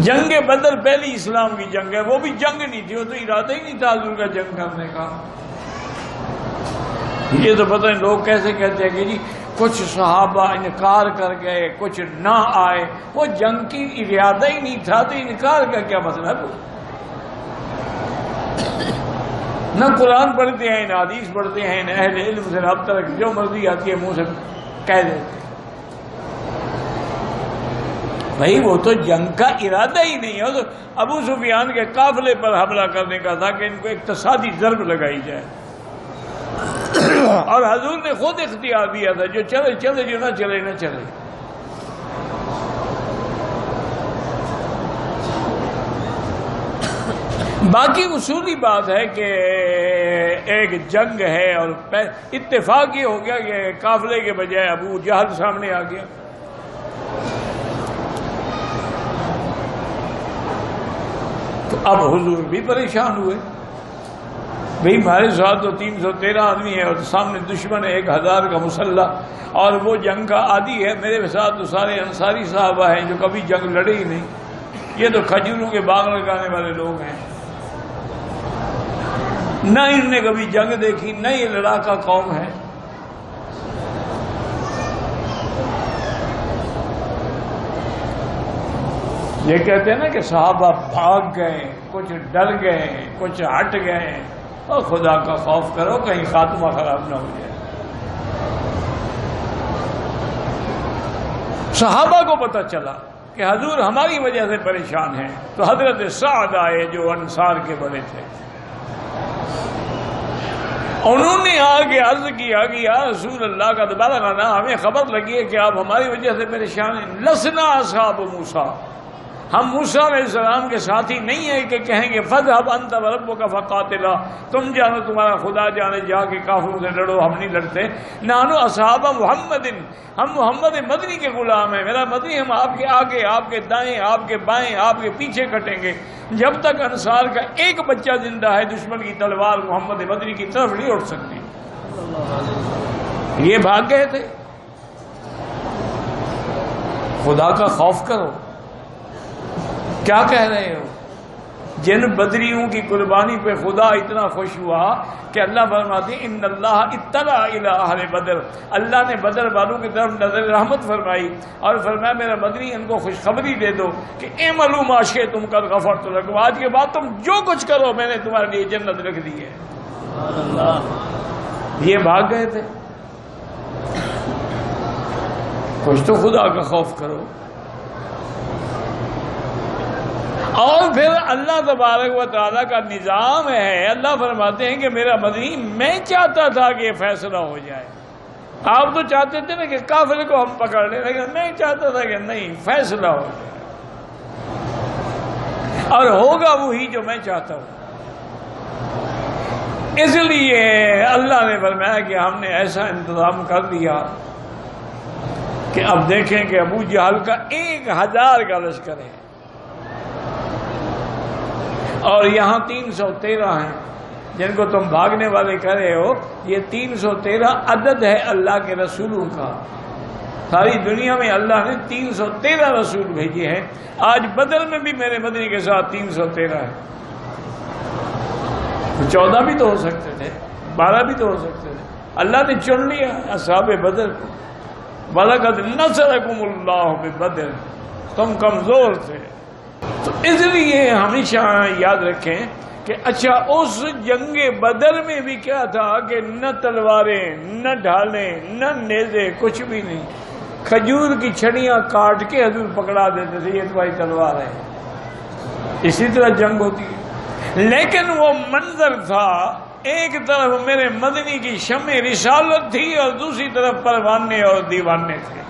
جنگ بدر پہلی اسلام کی جنگ ہے، وہ بھی جنگ نہیں تھی، وہ تو ارادہ ہی نہیں تھا حضور کا جنگ کرنے کا۔ یہ تو پتہ نہیں لوگ کیسے کہتے ہیں کہ جی کچھ صحابہ انکار کر گئے، کچھ نہ آئے، وہ جنگ کی ارادہ ہی نہیں تھا تو انکار کا کیا مطلب؟ نہ قرآن پڑھتے ہیں، نہ حدیث پڑھتے ہیں، نہ اہل علم سے رابطہ رکھ، جو مرضی آتی ہے منہ سے کہہ دیتے ہیں۔ بھائی وہ تو جنگ کا ارادہ ہی نہیں ہے، تو ابو سفیان کے قافلے پر حملہ کرنے کا تھا کہ ان کو اقتصادی ضرب لگائی جائے، اور حضور نے خود اختیار دیا تھا جو چلے چلے، جو نہ چلے نہ چلے۔ باقی اصولی بات ہے کہ ایک جنگ ہے اور اتفاق یہ ہو گیا کہ قافلے کے بجائے ابو جہل سامنے آ گیا۔ تو اب حضور بھی پریشان ہوئے، بھئی ہمارے ساتھ تو 313 آدمی ہے اور سامنے دشمن ہے 1000 کا مسلح، اور وہ جنگ کا عادی ہے، میرے ساتھ تو سارے انصاری صحابہ ہیں جو کبھی جنگ لڑے ہی نہیں، یہ تو کھجوروں کے باغ لگانے والے لوگ ہیں، نہ ان نے کبھی جنگ دیکھی، نہ یہ لڑاکا قوم ہے۔ یہ کہتے ہیں نا کہ صحابہ بھاگ گئے، کچھ ڈر گئے، کچھ ہٹ گئے، اور خدا کا خوف کرو کہیں خاتمہ خراب نہ ہو جائے۔ صحابہ کو پتہ چلا کہ حضور ہماری وجہ سے پریشان ہیں، تو حضرت سعد آئے جو انصار کے بڑے تھے، انہوں نے آگے عرض کیا کہ یا رسول اللہ کا دوبارہ آنا، ہمیں خبر لگی ہے کہ آپ ہماری وجہ سے پریشان ہیں، لسنا اصحاب موسیٰ، ہم موسیٰ علیہ السلام کے ساتھی نہیں ہیں کہ کہیں گے فَاذْهَبْ أَنْتَ وَرَبُّكَ فَقَاتِلَا، تم جانو تمہارا خدا جانے جا کے کافروں سے لڑو، ہم نہیں لڑتے۔ نحن اصحاب محمد، ہم محمد مدنی کے غلام ہیں، میرا مدنی، ہم آپ کے آگے، آپ کے دائیں، آپ کے بائیں، آپ کے پیچھے کٹیں گے، جب تک انصار کا ایک بچہ زندہ ہے دشمن کی تلوار محمد مدنی کی طرف نہیں اٹھ سکتی۔ یہ بھاگ گئے تھے۔ خدا کا خوف کرو، کیا کہہ رہے ہو؟ جن بدریوں کی قربانی پہ خدا اتنا خوش ہوا کہ اللہ فرماتے ہیں ان اللہ اطلع الی اہل بدر، اللہ نے بدر والوں کی طرف نظر رحمت فرمائی اور فرمایا میرا بدری ان کو خوشخبری دے دو کہ اعملوا ما شئتم قد غفرت لکم، آج کے بعد تم جو کچھ کرو میں نے تمہارے لیے جنت رکھ دی ہے۔ یہ بھاگ گئے تھے۔ کچھ تو خدا کا خوف کرو۔ اور پھر اللہ تبارک و تعالیٰ کا نظام ہے، اللہ فرماتے ہیں کہ میرا مدنی میں چاہتا تھا کہ یہ فیصلہ ہو جائے، آپ تو چاہتے تھے نا کہ قافلے کو ہم پکڑ لیں، لیکن میں چاہتا تھا کہ نہیں، فیصلہ ہو جائے، اور ہوگا وہی جو میں چاہتا ہوں۔ اس لیے اللہ نے فرمایا کہ ہم نے ایسا انتظام کر دیا کہ اب دیکھیں کہ ابو جہل کا 1000 کا لشکر ہے، اور یہاں 313 ہیں جن کو تم بھاگنے والے کہہ رہے ہو، یہ 313 عدد ہے اللہ کے رسولوں کا۔ ساری دنیا میں اللہ نے 313 رسول بھیجے ہیں، آج بدر میں بھی میرے مدنی کے ساتھ 313 ہے۔ 14 بھی تو ہو سکتے تھے، 12 بھی تو ہو سکتے تھے، اللہ نے چن لیا اصحاب بدر کو۔ وَلَقَدْ نَصَرَكُمُ اللَّهُ بِبَدْرٍ، تم کمزور تھے۔ تو اس لیے ہمیشہ یاد رکھیں کہ اچھا اس جنگ بدر میں بھی کیا تھا کہ نہ تلواریں، نہ ڈھالیں، نہ نیزے، کچھ بھی نہیں، کھجور کی چھڑیاں کاٹ کے حضور پکڑا دیتے تھے، یہ تمہاری تلوار ہے۔ اسی طرح جنگ ہوتی ہے، لیکن وہ منظر تھا، ایک طرف میرے مدنی کی شمع رسالت تھی اور دوسری طرف پروانے اور دیوانے تھے۔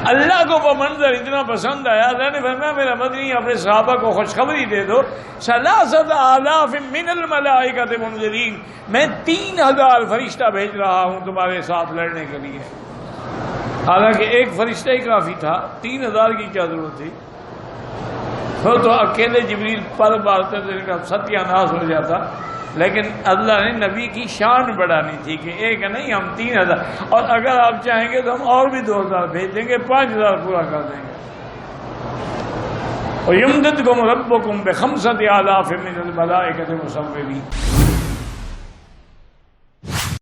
اللہ کو وہ منظر اتنا پسند آیا، اللہ نے فرمایا میرا مدنی اپنے صحابہ کو خوشخبری دے دو، 3,000 من الملائکۃ منذرین، میں 3000 فرشتہ بھیج رہا ہوں تمہارے ساتھ لڑنے کے لیے۔ حالانکہ ایک فرشتہ ہی کافی تھا، 3000 کی کیا ضرورت تھی؟ تو اکیلے جبریل پر مارتے تھے، ستیہ ناس ہو جاتا، لیکن اللہ نے نبی کی شان بڑھانی تھی کہ ایک نہیں، ہم 3000، اور اگر آپ چاہیں گے تو ہم اور بھی 2000 بھیج دیں گے، 5000 پورا کر دیں گے۔ وَيُمْدِدْكُمْ رَبُّكُمْ بِخَمْسَةِ آلَافٍ مِّنَ الْمَلَائِكَةِ مُسَوِّمِينَ.